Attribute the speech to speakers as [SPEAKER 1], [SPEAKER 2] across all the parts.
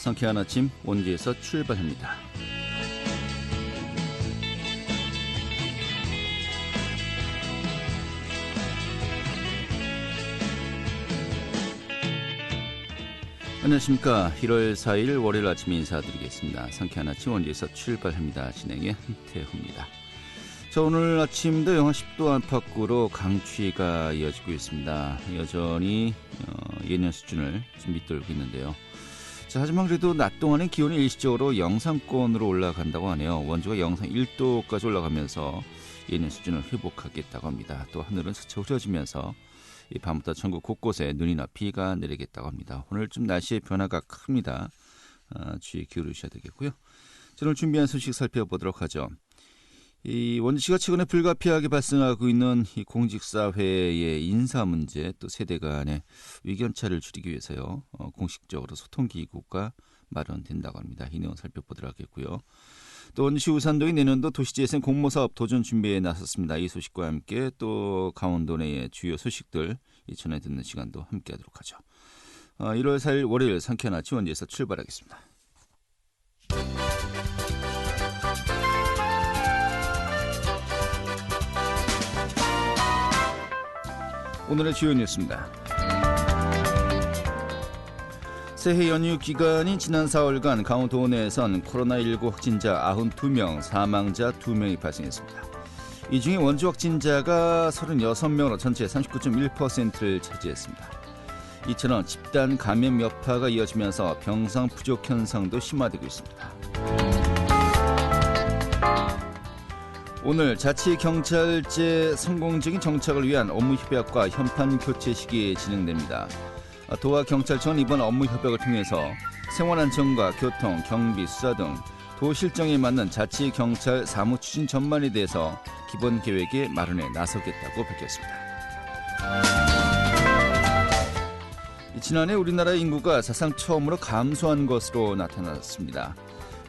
[SPEAKER 1] 상쾌한 아침 원기에서 출발합니다. 안녕하십니까. 1월 4일 월요일 아침 인사드리겠습니다. 상쾌한 아침 원기에서 출발합니다. 진행의 한태호입니다. 자, 오늘 아침도 영하 10도 안팎으로 강추위가 이어지고 있습니다. 여전히 예년 수준을 좀 밑돌고 있는데요. 자, 하지만 그래도 낮 동안엔 기온이 일시적으로 영상권으로 올라간다고 하네요. 원주가 영상 1도까지 올라가면서 예년 수준을 회복하겠다고 합니다. 또 하늘은 스쳐 흐려지면서 이 밤부터 전국 곳곳에 눈이나 비가 내리겠다고 합니다. 오늘 좀 날씨의 변화가 큽니다. 주의 기울이셔야 되겠고요. 자, 오늘 준비한 소식 살펴보도록 하죠. 이 원주시가 최근에 불가피하게 발생하고 있는 이 공직사회의 인사 문제, 또 세대 간의 의견차를 줄이기 위해서요. 공식적으로 소통기구가 마련된다고 합니다. 이 내용 살펴보도록 하겠고요. 또 원주시 우산동이 내년도 도시재생 공모사업 도전 준비에 나섰습니다. 이 소식과 함께 또 강원도 내의 주요 소식들 전해 듣는 시간도 함께하도록 하죠. 1월 4일 월요일 상쾌한 아침 원주에서 출발하겠습니다. 오늘의 주요 뉴스입니다. 새해 연휴 기간인 지난 4월간 강원도 내에선 코로나19 확진자 92명, 사망자 2명이 발생했습니다. 이 중에 원주 확진자가 36명으로 전체 39.1%를 차지했습니다. 이처럼 집단 감염 여파가 이어지면서 병상 부족 현상도 심화되고 있습니다. 오늘 자치경찰제 성공적인 정착을 위한 업무협약과 현판 교체식이 진행됩니다. 도와 경찰청은 이번 업무협약을 통해서 생활안전과 교통, 경비, 수사 등 도 실정에 맞는 자치경찰 사무 추진 전반에 대해서 기본 계획의 마련에 나서겠다고 밝혔습니다. 지난해 우리나라 인구가 사상 처음으로 감소한 것으로 나타났습니다.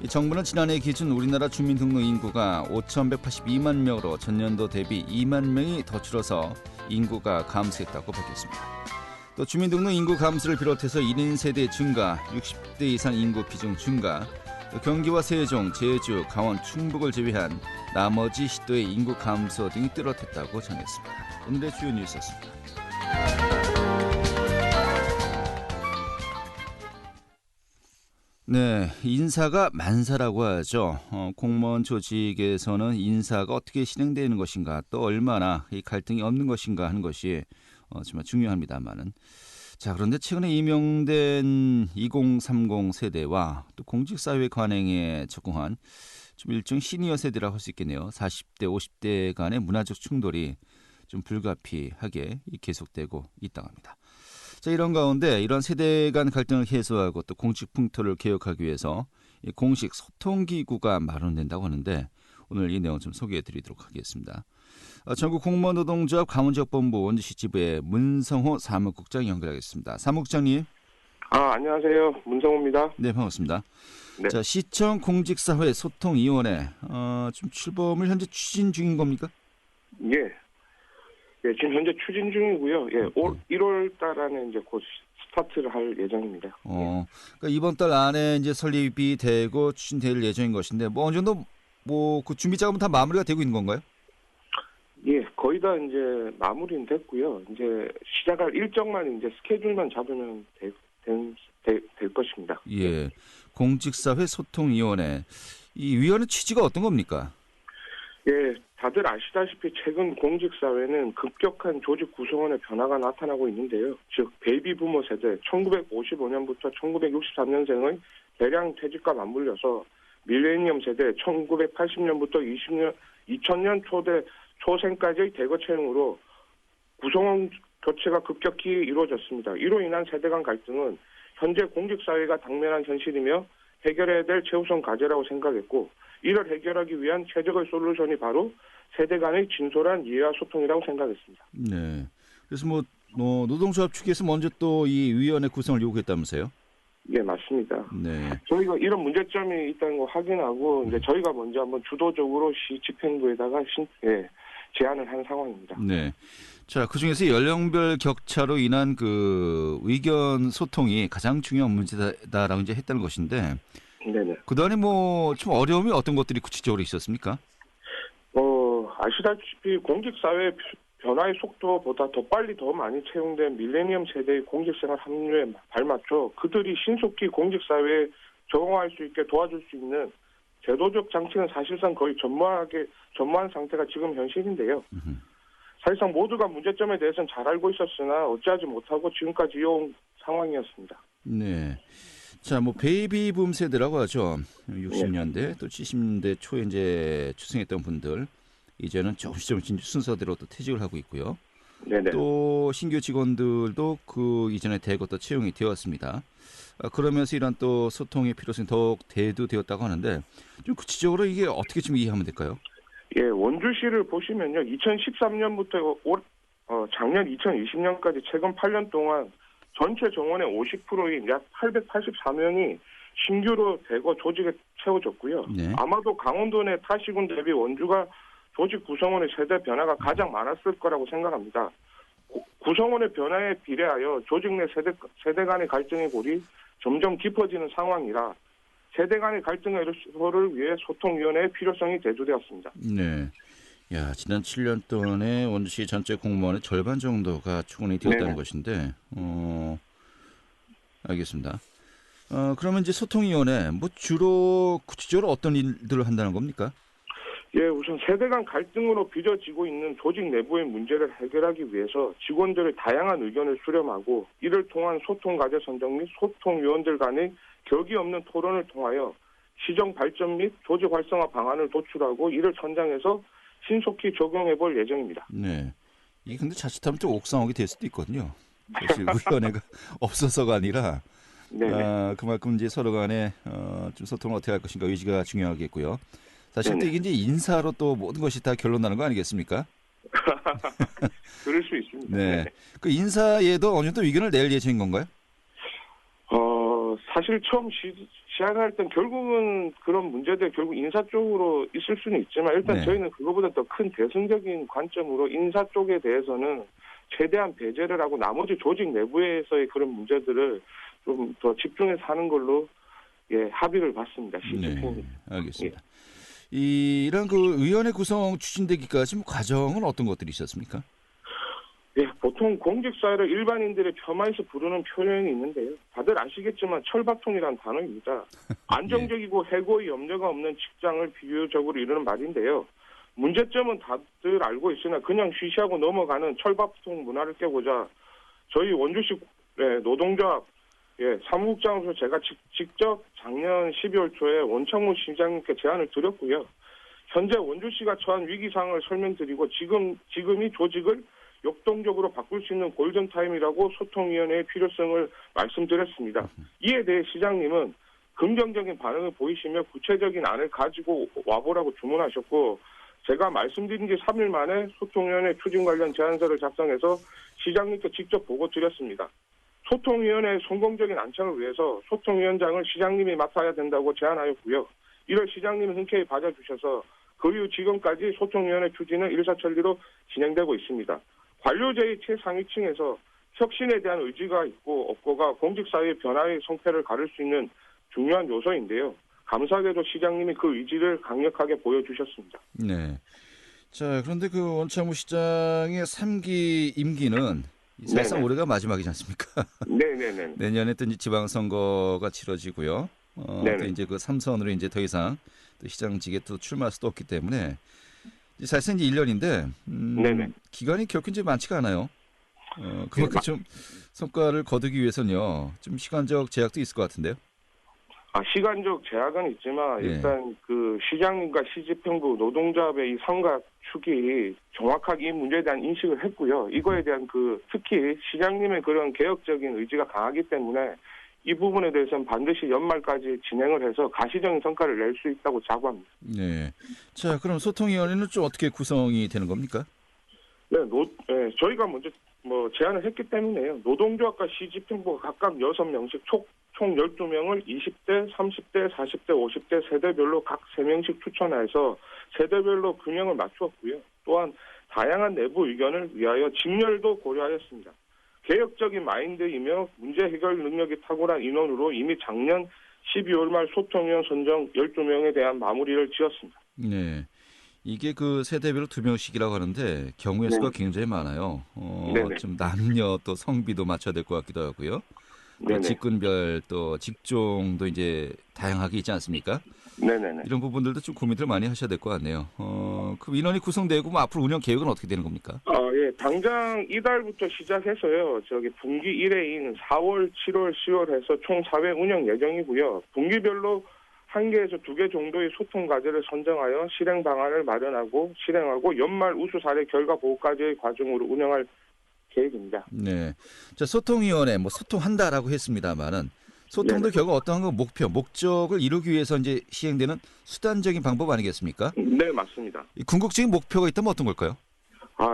[SPEAKER 1] 정부는 지난해 기준 우리나라 주민등록 인구가 5,182만 명으로 전년도 대비 2만 명이 더 줄어서 인구가 감소했다고 밝혔습니다. 또 주민등록 인구 감소를 비롯해서 1인 세대 증가, 60대 이상 인구 비중 증가, 또 경기와 세종, 제주, 강원, 충북을 제외한 나머지 시도의 인구 감소 등이 뚜렷했다고 전했습니다. 오늘의 주요 뉴스였습니다. 네, 인사가 만사라고 하죠. 공무원 조직에서는 인사가 어떻게 진행되는 것인가, 또 얼마나 이 갈등이 없는 것인가 하는 것이 정말 중요합니다만은. 자, 그런데 최근에 임용된 2030 세대와 또 공직사회 관행에 적응한 좀 일종 시니어 세대라고 할 수 있겠네요. 40대, 50대 간의 문화적 충돌이 좀 불가피하게 계속되고 있다고 합니다. 자, 이런 가운데 이런 세대 간 갈등을 해소하고 또 공직 풍토를 개혁하기 위해서 공식 소통기구가 마련된다고 하는데 오늘 이 내용 좀 소개해 드리도록 하겠습니다. 전국 공무원 노동조합 강원지역본부 원주시 지부의 문성호 사무국장 연결하겠습니다. 사무국장님.
[SPEAKER 2] 안녕하세요. 문성호입니다.
[SPEAKER 1] 네, 반갑습니다.
[SPEAKER 2] 네.
[SPEAKER 1] 자, 시청 공직사회 소통위원회 좀 출범을 현재 추진 중인 겁니까?
[SPEAKER 2] 예, 지금 현재 추진 중이고요. 예, 올 1월 달 안에 이제 곧 스타트를 할 예정입니다.
[SPEAKER 1] 그러니까 이번 달 안에 이제 설립이 되고 추진될 예정인 것인데 어느 정도 그 준비 작업은 다 마무리가 되고 있는 건가요?
[SPEAKER 2] 예, 거의 다 이제 마무리는 됐고요. 이제 시작할 일정만 이제 스케줄만 잡으면 될 것입니다.
[SPEAKER 1] 예, 공직사회 소통위원회. 이 위원회 취지가 어떤 겁니까?
[SPEAKER 2] 예, 다들 아시다시피 최근 공직사회는 급격한 조직 구성원의 변화가 나타나고 있는데요. 즉 베이비 부모 세대 1955년부터 1963년생의 대량 퇴직과 맞물려서 밀레니엄 세대 1980년부터 2000년 초생까지의 대거 채용으로 구성원 교체가 급격히 이루어졌습니다. 이로 인한 세대 간 갈등은 현재 공직사회가 당면한 현실이며 해결해야 될 최우선 과제라고 생각했고, 이를 해결하기 위한 최적의 솔루션이 바로 세대 간의 진솔한 이해와 소통이라고 생각했습니다.
[SPEAKER 1] 네. 그래서 노동조합 측에서 먼저 또 이 위원회 구성을 요구했다면서요?
[SPEAKER 2] 예, 맞습니다.
[SPEAKER 1] 네.
[SPEAKER 2] 저희가 이런 문제점이 있다는 거 확인하고 이제 저희가 먼저 한번 주도적으로 시 집행부에다가 제안을 한 상황입니다.
[SPEAKER 1] 네. 자, 그중에서 연령별 격차로 인한 그 의견 소통이 가장 중요한 문제다라고 이제 했다는 것인데,
[SPEAKER 2] 네네.
[SPEAKER 1] 그동안에 뭐 좀 어려움이 어떤 것들이 구체적으로 있었습니까?
[SPEAKER 2] 아시다시피 공직사회 변화의 속도보다 더 빨리 더 많이 채용된 밀레니엄 세대의 공직생활 합류에 발맞춰 그들이 신속히 공직사회에 적응할 수 있게 도와줄 수 있는 제도적 장치는 사실상 거의 전무한 상태가 지금 현실인데요. 사실상 모두가 문제점에 대해서는 잘 알고 있었으나 어찌하지 못하고 지금까지 이어온 상황이었습니다.
[SPEAKER 1] 네. 자, 뭐 베이비붐 세대라고 하죠. 60년대 또 70년대 초에 이제出生했던 분들 이제는 조금씩 순서대로 또 퇴직을 하고 있고요.
[SPEAKER 2] 네네.
[SPEAKER 1] 또 신규 직원들도 그 이전에 대거 또 채용이 되었습니다. 그러면서 이런 또 소통의 필요성이 더욱 대두되었다고 하는데 좀 구체적으로 이게 어떻게 좀 이해하면 될까요?
[SPEAKER 2] 예, 원주시를 보시면요. 2013년부터 작년 2020년까지 최근 8년 동안 전체 정원의 50%인 약 884명이 신규로 대거 조직에 채워졌고요.
[SPEAKER 1] 네.
[SPEAKER 2] 아마도 강원도 내 타시군 대비 원주가 조직 구성원의 세대 변화가 가장 많았을 거라고 생각합니다. 구성원의 변화에 비례하여 조직 내 세대 간의 갈등의 골이 점점 깊어지는 상황이라 세대 간의 갈등 해소를 위해 소통위원회의 필요성이 대두되었습니다.
[SPEAKER 1] 네. 야, 지난 7년 동안에 원주시 전체 공무원의 절반 정도가 충원이 되었다는
[SPEAKER 2] 네네.
[SPEAKER 1] 것인데, 알겠습니다. 그러면 이제 소통위원회, 뭐 주로 구체적으로 어떤 일들을 한다는 겁니까?
[SPEAKER 2] 예, 우선 세대 간 갈등으로 빚어지고 있는 조직 내부의 문제를 해결하기 위해서 직원들의 다양한 의견을 수렴하고 이를 통한 소통 과제 선정 및 소통위원들 간의 격이 없는 토론을 통하여 시정 발전 및 조직 활성화 방안을 도출하고 이를 선장해서 신속히 적용해볼 예정입니다.
[SPEAKER 1] 네. 이게 근데 자칫하면 좀 옥상옥이 될 수도 있거든요. 사실 위원회가 없어서가 아니라 그만큼 이제 서로 간에 좀 소통을 어떻게 할 것인가 의지가 중요하겠고요. 사실 또 이게 이제 인사로 또 모든 것이 다 결론 나는 거 아니겠습니까?
[SPEAKER 2] 그럴 수 있습니다.
[SPEAKER 1] 네. 그 인사에도 어느 정도 의견을 낼 예정인 건가요?
[SPEAKER 2] 사실 처음 시작할 땐 결국은 그런 문제들 결국 인사 쪽으로 있을 수는 있지만 일단 저희는 그거보다 더 큰 대승적인 관점으로 인사 쪽에 대해서는 최대한 배제를 하고 나머지 조직 내부에서의 그런 문제들을 좀 더 집중해서 하는 걸로 합의를 봤습니다.
[SPEAKER 1] 네, 알겠습니다. 이런 그 의원회 구성 추진되기까지 뭐 과정은 어떤 것들이 있었습니까?
[SPEAKER 2] 예, 보통 공직사회를 일반인들의 폄하해서 부르는 표현이 있는데요. 다들 아시겠지만 철밥통이라는 단어입니다. 안정적이고 해고의 염려가 없는 직장을 비유적으로 이루는 말인데요. 문제점은 다들 알고 있으나 그냥 쉬쉬하고 넘어가는 철밥통 문화를 깨고자 저희 원주시 노동조합 사무국장으로서 제가 직접 작년 12월 초에 원창무 시장님께 제안을 드렸고요. 현재 원주시가 처한 위기상황을 설명드리고 지금이 조직을 역동적으로 바꿀 수 있는 골든타임이라고 소통위원회의 필요성을 말씀드렸습니다. 이에 대해 시장님은 긍정적인 반응을 보이시며 구체적인 안을 가지고 와보라고 주문하셨고 제가 말씀드린 지 3일 만에 소통위원회 추진 관련 제안서를 작성해서 시장님께 직접 보고 드렸습니다. 소통위원회의 성공적인 안착을 위해서 소통위원장을 시장님이 맡아야 된다고 제안하였고요. 이를 시장님이 흔쾌히 받아주셔서 그 이후 지금까지 소통위원회 추진은 일사천리로 진행되고 있습니다. 관료제의 최상위층에서 혁신에 대한 의지가 있고 없고가 공직사회의 변화의 성패를 가를 수 있는 중요한 요소인데요. 감사하게도 시장님이 그 의지를 강력하게 보여주셨습니다.
[SPEAKER 1] 네. 자, 그런데 그 원창무 시장의 3기 임기는 사실상 올해가 마지막이지 않습니까?
[SPEAKER 2] 네네네.
[SPEAKER 1] 내년에 또 이제 지방선거가 치러지고요. 또 이제 그 3선으로 이제 더 이상 또 시장직에 또 출마할 수도 없기 때문에 사실상 이제 1년인데 기간이 결코 이제 많지가 않아요. 그만큼 좀 성과를 거두기 위해서는요. 좀 시간적 제약도 있을 것 같은데요.
[SPEAKER 2] 시간적 제약은 있지만 일단 그 시장님과 시집행부 노동조합의 이 삼각축이 정확하게 이 문제에 대한 인식을 했고요. 이거에 대한 특히 시장님의 그런 개혁적인 의지가 강하기 때문에 이 부분에 대해서는 반드시 연말까지 진행을 해서 가시적인 성과를 낼 수 있다고 자부합니다.
[SPEAKER 1] 네. 자, 그럼 소통위원회는 좀 어떻게 구성이 되는 겁니까?
[SPEAKER 2] 저희가 먼저 제안을 했기 때문에요. 노동조합과 시집행부가 각각 6명씩 총 12명을 20대, 30대, 40대, 50대 세대별로 각 3명씩 추천해서 세대별로 균형을 맞추었고요. 또한 다양한 내부 의견을 위하여 직렬도 고려하였습니다. 개혁적인 마인드이며 문제 해결 능력이 탁월한 인원으로 이미 작년 12월 말 소통위원 선정 12명에 대한 마무리를 지었습니다.
[SPEAKER 1] 네. 이게 그 세대별로 2명씩이라고 하는데 경우의 수가 굉장히 많아요. 좀 남녀 또 성비도 맞춰야 될 것 같기도 하고요. 또 직군별 또 직종도 이제 다양하게 있지 않습니까?
[SPEAKER 2] 네네네.
[SPEAKER 1] 이런 부분들도 좀 고민들 많이 하셔야 될 것 같네요. 그 인원이 구성되고 뭐 앞으로 운영 계획은 어떻게 되는 겁니까?
[SPEAKER 2] 예, 당장 이달부터 시작해서요. 분기 1회인 4월, 7월, 10월 해서 총 4회 운영 예정이고요. 분기별로 1개에서 2개 정도의 소통 과제를 선정하여 실행 방안을 마련하고 실행하고 연말 우수 사례 결과 보고까지의 과정으로 운영할 계획입니다.
[SPEAKER 1] 네. 자, 소통위원회 뭐 소통한다라고 했습니다만은 소통도 결국 어떠한 그 목적을 이루기 위해서 이제 시행되는 수단적인 방법 아니겠습니까?
[SPEAKER 2] 네, 맞습니다.
[SPEAKER 1] 궁극적인 목표가 있다면 어떤 걸까요?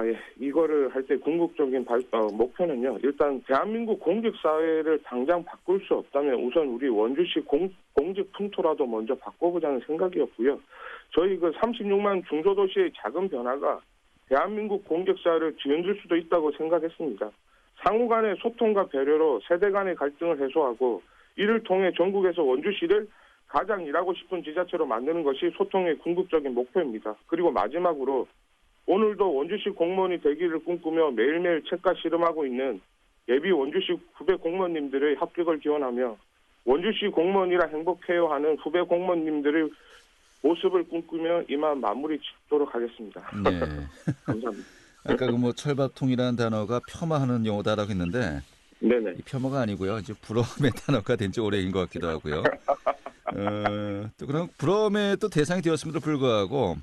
[SPEAKER 2] 예. 이거를 할 때 궁극적인 목표는요. 일단 대한민국 공직사회를 당장 바꿀 수 없다면 우선 우리 원주시 공직 풍토라도 먼저 바꿔보자는 생각이었고요. 저희 그 36만 중소도시의 작은 변화가 대한민국 공직사회를 뒤흔들 수도 있다고 생각했습니다. 상호 간의 소통과 배려로 세대 간의 갈등을 해소하고 이를 통해 전국에서 원주시를 가장 일하고 싶은 지자체로 만드는 것이 소통의 궁극적인 목표입니다. 그리고 마지막으로 오늘도 원주시 공무원이 되기를 꿈꾸며 매일매일 책과 실험하고 있는 예비 원주시 후배 공무원님들의 합격을 기원하며 원주시 공무원이라 행복해요 하는 후배 공무원님들의 모습을 꿈꾸며 이만 마무리 짓도록 하겠습니다.
[SPEAKER 1] 네.
[SPEAKER 2] 감사합니다.
[SPEAKER 1] 아까 그 뭐 철밥통이라는 단어가 폄하하는 용어다라고 했는데
[SPEAKER 2] 네네.
[SPEAKER 1] 이 폄하가 아니고요. 이제 부러움의 단어가 된 지 오래인 것 같기도 하고요. 또 그런 부러움의 또 대상이 되었음에도 불구하고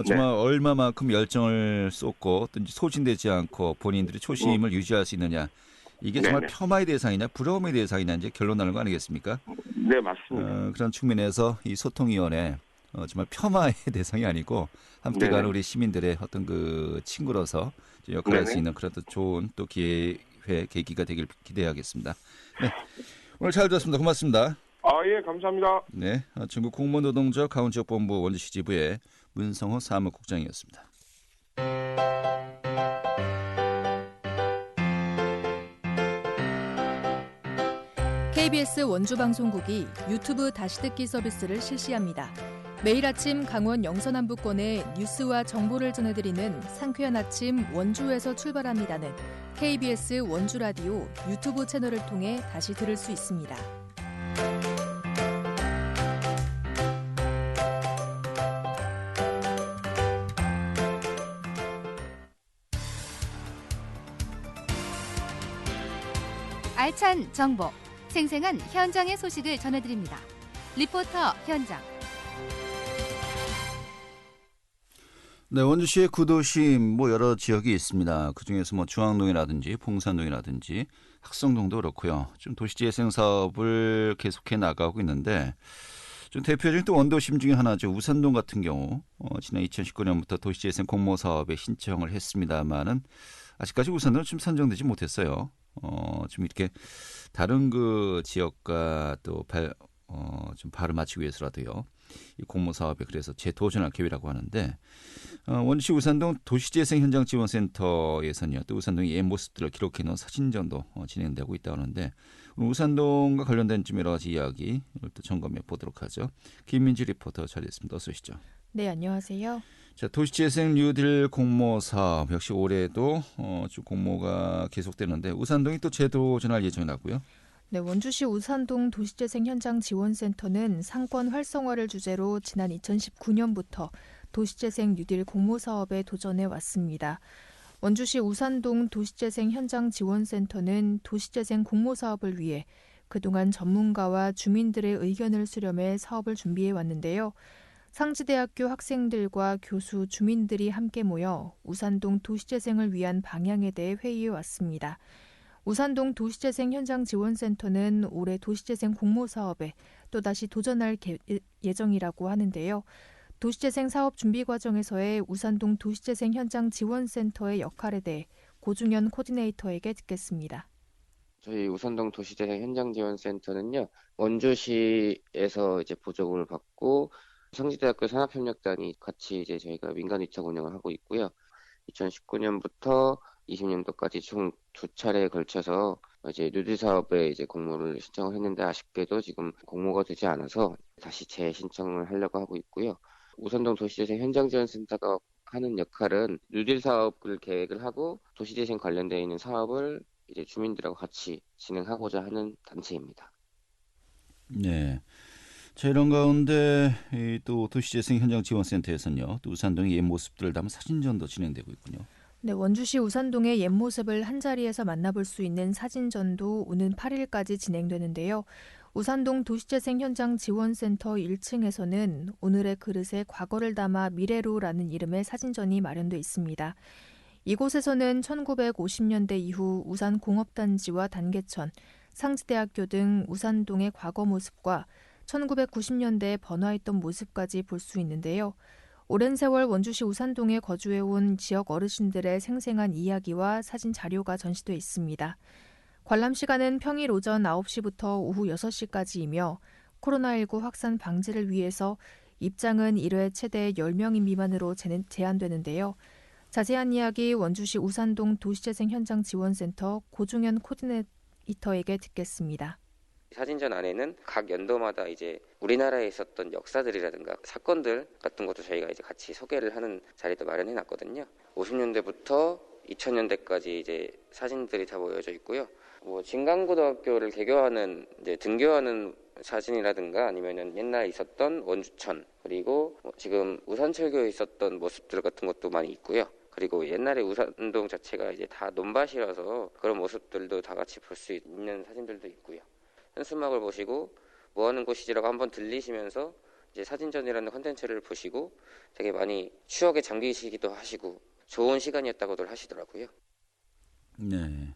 [SPEAKER 1] 정말 얼마만큼 열정을 쏟고 또 소진되지 않고 본인들의 초심을 유지할 수 있느냐. 이게 정말 폄하의 대상이냐 부러움의 대상이냐 이제 결론 나는 거 아니겠습니까?
[SPEAKER 2] 네, 맞습니다.
[SPEAKER 1] 그런 측면에서 이 소통위원회 정말 폄하의 대상이 아니고 함께 가는 우리 시민들의 어떤 그 친구로서 역할할 수 있는 그런 또 좋은 또 계기가 되길 기대하겠습니다. 네. 오늘 잘 들었습니다. 고맙습니다.
[SPEAKER 2] 예, 감사합니다.
[SPEAKER 1] 네, 중국 공무노동조 가운지역본부 원주시 지부의 문성호 사무국장이었습니다.
[SPEAKER 3] KBS 원주방송국이 유튜브 다시 듣기 서비스를 실시합니다. 매일 아침 강원 영서남부권의 뉴스와 정보를 전해드리는 상쾌한 아침 원주에서 출발합니다는 KBS 원주라디오 유튜브 채널을 통해 다시 들을 수 있습니다.
[SPEAKER 4] 알찬 정보, 생생한 현장의 소식을 전해드립니다. 리포터 현장.
[SPEAKER 1] 네, 원주시의 구도시 뭐 여러 지역이 있습니다. 그중에서 뭐 중앙동이라든지 봉산동이라든지 학성동도 그렇고요. 좀 도시재생 사업을 계속해 나가고 있는데 좀 대표적인 또 원도심 중에 하나죠. 우산동 같은 경우 지난 2019년부터 도시재생 공모 사업에 신청을 했습니다만은 아직까지 우산동은 좀 선정되지 못했어요. 좀 이렇게 다른 그 지역과 또 좀 발을 맞추기 위해서라도요. 이 공모 사업에 그래서 재도전할 계획이라고 하는데 원주시 우산동 도시재생 현장 지원센터에서는요. 또 우산동의 옛 모습들을 기록해 놓은 사진전도 진행되고 있다고 하는데 우산동과 관련된 좀 여러 가지 이야기 오늘 또 점검해 보도록 하죠. 김민지 리포터 자리했습니다. 어서 오시죠.
[SPEAKER 3] 네, 안녕하세요.
[SPEAKER 1] 자, 도시재생 뉴딜 공모 사업 역시 올해도 쭉 공모가 계속되는데 우산동이 또 재도전할 예정이라고요?
[SPEAKER 3] 네, 원주시 우산동 도시재생 현장 지원센터는 상권 활성화를 주제로 지난 2019년부터 도시재생 뉴딜 공모 사업에 도전해 왔습니다. 원주시 우산동 도시재생 현장 지원센터는 도시재생 공모 사업을 위해 그동안 전문가와 주민들의 의견을 수렴해 사업을 준비해 왔는데요. 상지대학교 학생들과 교수, 주민들이 함께 모여 우산동 도시재생을 위한 방향에 대해 회의해 왔습니다. 우산동 도시재생 현장 지원센터는 올해 도시재생 공모 사업에 또다시 도전할 예정이라고 하는데요. 도시재생 사업 준비 과정에서의 우산동 도시재생 현장 지원센터의 역할에 대해 고중현 코디네이터에게 듣겠습니다.
[SPEAKER 5] 저희 우산동 도시재생 현장지원센터는요, 원주시에서 이제 보조금을 받고 상지대학교 산업협력단이 같이 이제 저희가 민간 위탁 운영을 하고 있고요. 2019년부터 20년도까지 총 2차례에 걸쳐서 이제 누드 사업에 이제 공모를 신청을 했는데 아쉽게도 지금 공모가 되지 않아서 다시 재신청을 하려고 하고 있고요. 우선동 도시재생 현장지원센터가 하는 역할은 뉴딜 사업을 계획을 하고 도시재생 관련되어 있는 사업을 이제 주민들하고 같이 진행하고자 하는 단체입니다.
[SPEAKER 1] 네. 자, 이런 가운데 또 도시재생 현장지원센터에서는요, 또 우산동의 옛 모습들을 담은 사진전도 진행되고 있군요.
[SPEAKER 3] 네, 원주시 우산동의 옛 모습을 한자리에서 만나볼 수 있는 사진전도 오는 8일까지 진행되는데요. 우산동 도시재생 현장 지원센터 1층에서는 오늘의 그릇에 과거를 담아 미래로라는 이름의 사진전이 마련돼 있습니다. 이곳에서는 1950년대 이후 우산공업단지와 단계천, 상지대학교 등 우산동의 과거 모습과 1990년대에 번화했던 모습까지 볼 수 있는데요. 오랜 세월 원주시 우산동에 거주해온 지역 어르신들의 생생한 이야기와 사진 자료가 전시돼 있습니다. 관람 시간은 평일 오전 9시부터 오후 6시까지이며 코로나19 확산 방지를 위해서 입장은 1회 최대 10명 미만으로 제한되는데요. 자세한 이야기 원주시 우산동 도시재생 현장 지원센터 고종현 코디네이터에게 듣겠습니다.
[SPEAKER 5] 사진전 안에는 각 연도마다 이제 우리나라에 있었던 역사들이라든가 사건들 같은 것도 저희가 이제 같이 소개를 하는 자리도 마련해 놨거든요. 50년대부터 2000년대까지 이제 사진들이 다 모여져 있고요. 진강고등학교를 개교하는 이제 등교하는 사진이라든가 아니면은 옛날 있었던 원주천 그리고 지금 우산철교에 있었던 모습들 같은 것도 많이 있고요. 그리고 옛날에 우산동 자체가 이제 다 논밭이라서 그런 모습들도 다 같이 볼 수 있는 사진들도 있고요. 현수막을 보시고 뭐 하는 곳이지라고 한번 들리시면서 이제 사진전이라는 콘텐츠를 보시고 되게 많이 추억에 잠기시기도 하시고 좋은 시간이었다고들 하시더라고요.
[SPEAKER 1] 네.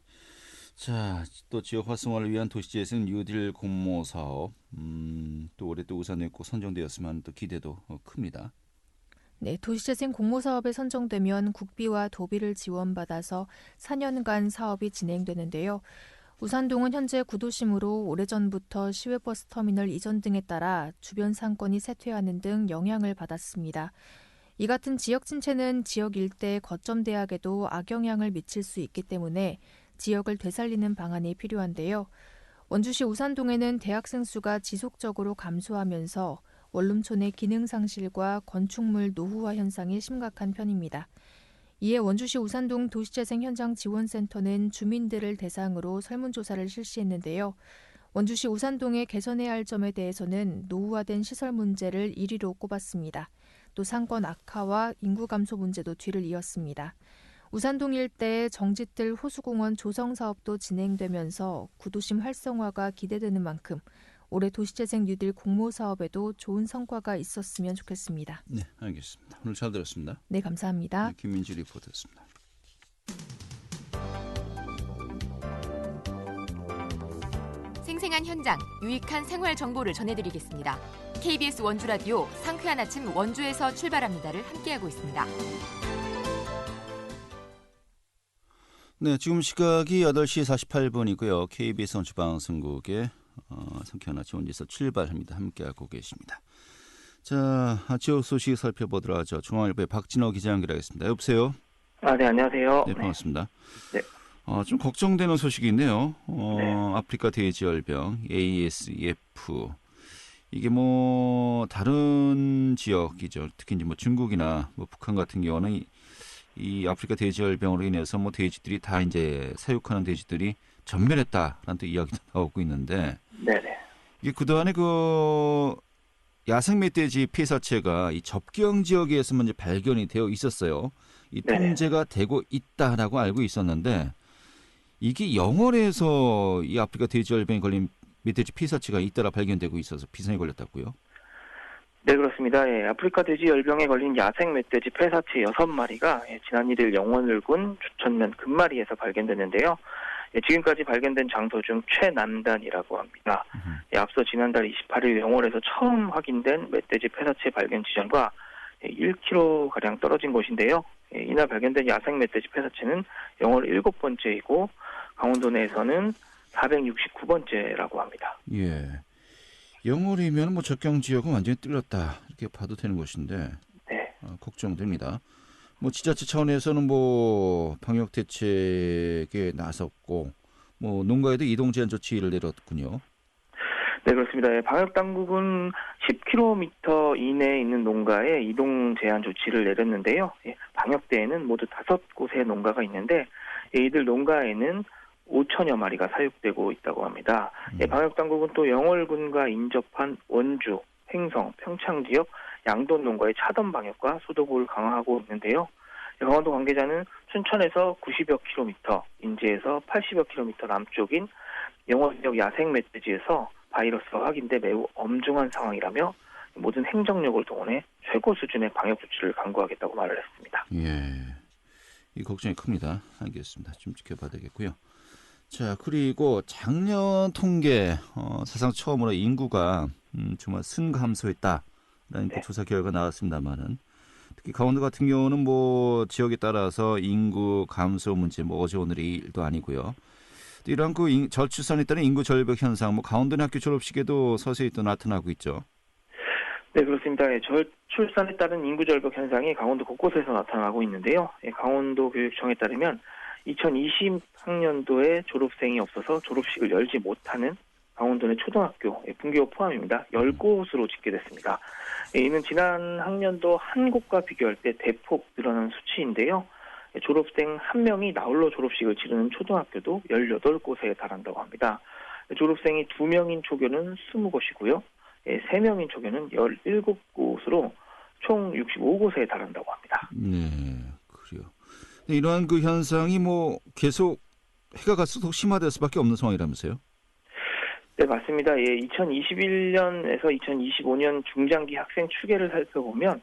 [SPEAKER 1] 자, 또 지역 활성화를 위한 도시재생 뉴딜 공모 사업, 또 올해 또 우산에 꼭 선정되었으면 또 기대도 큽니다.
[SPEAKER 3] 네, 도시재생 공모 사업에 선정되면 국비와 도비를 지원받아서 4년간 사업이 진행되는데요. 우산동은 현재 구도심으로 오래전부터 시외버스 터미널 이전 등에 따라 주변 상권이 쇠퇴하는 등 영향을 받았습니다. 이 같은 지역 침체는 지역 일대 거점 대학에도 악영향을 미칠 수 있기 때문에 지역을 되살리는 방안이 필요한데요. 원주시 우산동에는 대학생 수가 지속적으로 감소하면서 원룸촌의 기능 상실과 건축물 노후화 현상이 심각한 편입니다. 이에 원주시 우산동 도시재생 현장 지원센터는 주민들을 대상으로 설문조사를 실시했는데요. 원주시 우산동의 개선해야 할 점에 대해서는 노후화된 시설 문제를 1위로 꼽았습니다. 또 상권 악화와 인구 감소 문제도 뒤를 이었습니다. 우산동 일대의 정지뜰 호수공원 조성 사업도 진행되면서 구도심 활성화가 기대되는 만큼 올해 도시재생 뉴딜 공모 사업에도 좋은 성과가 있었으면 좋겠습니다.
[SPEAKER 1] 네, 알겠습니다. 오늘 잘 들었습니다.
[SPEAKER 3] 네, 감사합니다.
[SPEAKER 1] 네, 김민지 리포터였습니다.
[SPEAKER 6] 생생한 현장, 유익한 생활 정보를 전해드리겠습니다. KBS 원주라디오 상쾌한 아침 원주에서 출발합니다를 함께하고 있습니다.
[SPEAKER 1] 네, 지금 시각이 8시 48분이고요. KBS 원주방송국의 상쾌한 아침 원주에서 출발합니다. 함께하고 계십니다. 자, 지역 소식 살펴보도록 하죠. 중앙일보의 박진호 기자 연결하겠습니다. 여보세요?
[SPEAKER 7] 네, 안녕하세요.
[SPEAKER 1] 네, 반갑습니다.
[SPEAKER 7] 네.
[SPEAKER 1] 좀 걱정되는 소식이 있네요.
[SPEAKER 7] 네.
[SPEAKER 1] 아프리카 돼지열병 ASF 이게 다른 지역이죠. 특히 이제 중국이나 북한 같은 경우는 이 아프리카 돼지열병으로 인해서 돼지들이 다 이제 사육하는 돼지들이 전멸했다라는 또 이야기도 나오고 있는데,
[SPEAKER 7] 네네.
[SPEAKER 1] 이게 그동안에 야생 멧돼지 폐사체가 이 접경 지역에서만 이제 발견이 되어 있었어요. 이 통제가 되고 있다라고 알고 있었는데, 이게 영월에서 이 아프리카 돼지열병에 걸린 멧돼지 폐사체가 잇따라 발견되고 있어서 비상에 걸렸다고요?
[SPEAKER 7] 네, 그렇습니다. 아프리카 돼지열병에 걸린 야생 멧돼지 폐사체 6마리가 지난 1일 영월군 주천면 금마리에서 발견됐는데요. 지금까지 발견된 장소 중 최남단이라고 합니다. 앞서 지난달 28일 영월에서 처음 확인된 멧돼지 폐사체 발견 지점과 1km가량 떨어진 곳인데요. 이날 발견된 야생 멧돼지 폐사체는 영월 7번째이고 강원도 내에서는 469번째라고 합니다.
[SPEAKER 1] 예. 영월이면 접경 지역은 완전히 뚫렸다 이렇게 봐도 되는 것인데,
[SPEAKER 7] 네.
[SPEAKER 1] 걱정됩니다. 뭐 지자체 차원에서는 뭐 방역 대책에 나섰고 뭐 농가에도 이동 제한 조치를 내렸군요.
[SPEAKER 7] 네, 그렇습니다. 방역 당국은 10km 이내에 있는 농가에 이동 제한 조치를 내렸는데요. 방역대에는 모두 5곳의 농가가 있는데 이들 농가에는 5천여 마리가 사육되고 있다고 합니다. 방역 당국은 또 영월군과 인접한 원주, 횡성, 평창 지역 양돈 농가의 차단 방역과 소독을 강화하고 있는데요. 강원도 관계자는 춘천에서 90여 킬로미터, 인제에서 80여 킬로미터 남쪽인 영월 지역 야생 멧돼지에서 바이러스가 확인돼 매우 엄중한 상황이라며 모든 행정력을 동원해 최고 수준의 방역 조치를 강구하겠다고 말을 했습니다.
[SPEAKER 1] 예, 이 걱정이 큽니다. 알겠습니다. 좀 지켜봐야 되겠고요. 자, 그리고 작년 통계 사상 처음으로 인구가 정말 승감소했다라는 그 조사 결과 나왔습니다만은 특히 강원도 같은 경우는 뭐 지역에 따라서 인구 감소 문제 뭐 어제 오늘의 일도 아니고요. 이런 그 저출산에 따른 인구 절벽 현상, 뭐 강원도는 학교 졸업식에도 서서히 또 나타나고 있죠.
[SPEAKER 7] 네, 그렇습니다. 저출산에 따른 인구 절벽 현상이 강원도 곳곳에서 나타나고 있는데요. 강원도 교육청에 따르면 2020학년도에 졸업생이 없어서 졸업식을 열지 못하는 강원도 내 초등학교, 분교 포함입니다. 10곳으로 집계됐습니다. 이는 지난 학년도 한 곳과 비교할 때 대폭 늘어난 수치인데요. 졸업생 1명이 나홀로 졸업식을 치르는 초등학교도 18곳에 달한다고 합니다. 졸업생이 2명인 초교는 20곳이고요. 3명인 초교는 17곳으로 총 65곳에 달한다고 합니다.
[SPEAKER 1] 네, 그래요. 이러한 그 현상이 뭐 계속 해가 갈수록 심화될 수밖에 없는 상황이라면서요?
[SPEAKER 7] 네, 맞습니다. 2021년에서 2025년 중장기 학생 추계를 살펴보면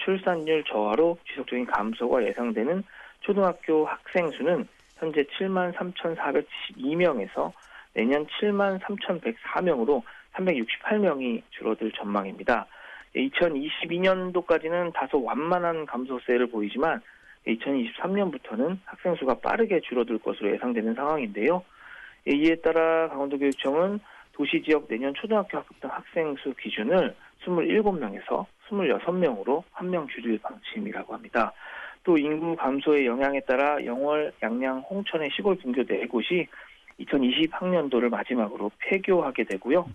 [SPEAKER 7] 출산율 저하로 지속적인 감소가 예상되는 초등학교 학생 수는 현재 73,472명에서 내년 73,104명으로 368명이 줄어들 전망입니다. 2022년도까지는 다소 완만한 감소세를 보이지만 2023년부터는 학생 수가 빠르게 줄어들 것으로 예상되는 상황인데요. 이에 따라 강원도교육청은 도시지역 내년 초등학교 합격당 학생 수 기준을 27명에서 26명으로 1명 줄일 방침이라고 합니다. 또 인구 감소의 영향에 따라 영월, 양양, 홍천의 시골 분교 4곳이 2020학년도를 마지막으로 폐교하게 되고요.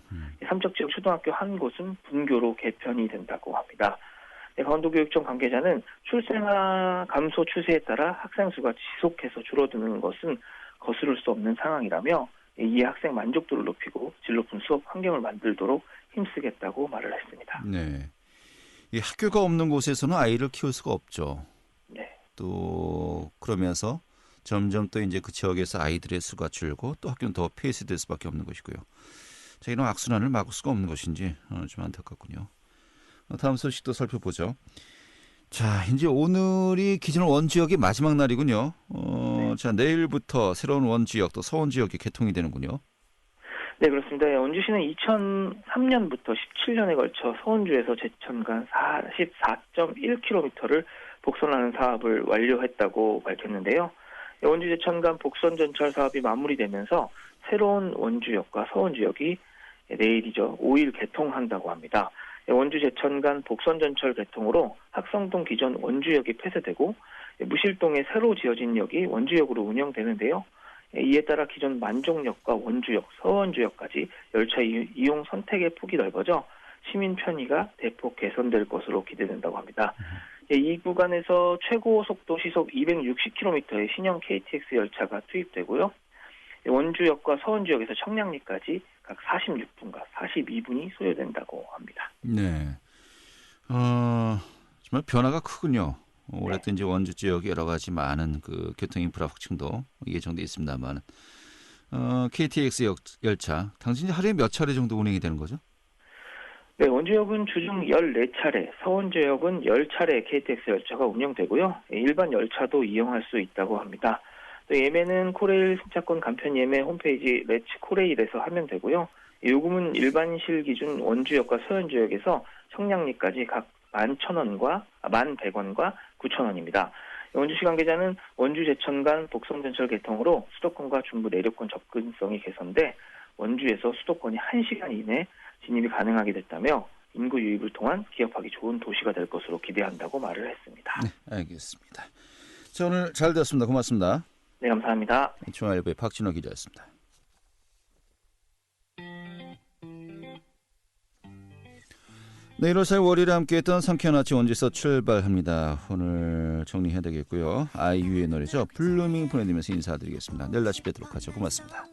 [SPEAKER 7] 삼척지역 초등학교 한 곳은 분교로 개편이 된다고 합니다. 강원도교육청 관계자는 출생아 감소 추세에 따라 학생 수가 지속해서 줄어드는 것은 거스를 수 없는 상황이라며 이에 학생 만족도를 높이고 질 높은 수업 환경을 만들도록 힘쓰겠다고 말을 했습니다.
[SPEAKER 1] 네, 이 학교가 없는 곳에서는 아이를 키울 수가 없죠.
[SPEAKER 7] 네.
[SPEAKER 1] 또 그러면서 점점 또 이제 그 지역에서 아이들의 수가 줄고 또 학교는 더 폐쇄될 수밖에 없는 것이고요. 자, 이런 악순환을 막을 수가 없는 것인지 좀 안타깝군요. 다음 소식도 살펴보죠. 자, 이제 오늘이 기존 원지역의 마지막 날이군요.
[SPEAKER 7] 네.
[SPEAKER 1] 자, 내일부터 새로운 원지역 또 서원지역이 개통이 되는군요.
[SPEAKER 7] 네, 그렇습니다. 원주시는 2003년부터 17년에 걸쳐 서원주에서 제천간 44.1km를 복선하는 사업을 완료했다고 밝혔는데요. 원주 제천간 복선 전철 사업이 마무리되면서 새로운 원주역과 서원주역이 내일이죠. 5일 개통한다고 합니다. 원주 제천간 복선 전철 개통으로 학성동 기존 원주역이 폐쇄되고 무실동에 새로 지어진 역이 원주역으로 운영되는데요. 이에 따라 기존 만종역과 원주역, 서원주역까지 열차 이용 선택의 폭이 넓어져 시민 편의가 대폭 개선될 것으로 기대된다고 합니다. 이 구간에서 최고 속도 시속 260km의 신형 KTX 열차가 투입되고요. 원주역과 서원주역에서 청량리까지 각 46분과 42분이 소요된다고 합니다.
[SPEAKER 1] 네, 정말 변화가 크군요. 올해 또 이제 원주 지역에 여러 가지 많은 그 교통 인프라 확충도 예정돼 있습니다만, KTX 열차 당시 하루에 몇 차례 정도 운행이 되는 거죠?
[SPEAKER 7] 네, 원주역은 주중 14차례, 서원주역은 10차례 KTX 열차가 운영되고요. 일반 열차도 이용할 수 있다고 합니다. 또 예매는 코레일 승차권 간편 예매 홈페이지 레츠 코레일에서 하면 되고요. 요금은 일반실 기준 원주역과 서원주역에서 청량리까지 각 11,000원과 11,100원과 9,000원입니다. 원주시 관계자는 원주 제천 간 복선전철 개통으로 수도권과 중부 내륙권 접근성이 개선돼 원주에서 수도권이 1시간 이내 진입이 가능하게 됐다며 인구 유입을 통한 기업하기 좋은 도시가 될 것으로 기대한다고 말을 했습니다.
[SPEAKER 1] 네, 알겠습니다. 자, 오늘 잘 되었습니다. 고맙습니다.
[SPEAKER 7] 네, 감사합니다.
[SPEAKER 1] 중앙일보의 박진호 기자였습니다. 네, 1월 4일 월요일에 함께했던 상쾌한 아침 원주에서 출발합니다. 오늘 정리해야 되겠고요. 아이유의 노래죠. 블루밍 보내드리면서 인사드리겠습니다. 내일 다시 뵙도록 하죠. 고맙습니다.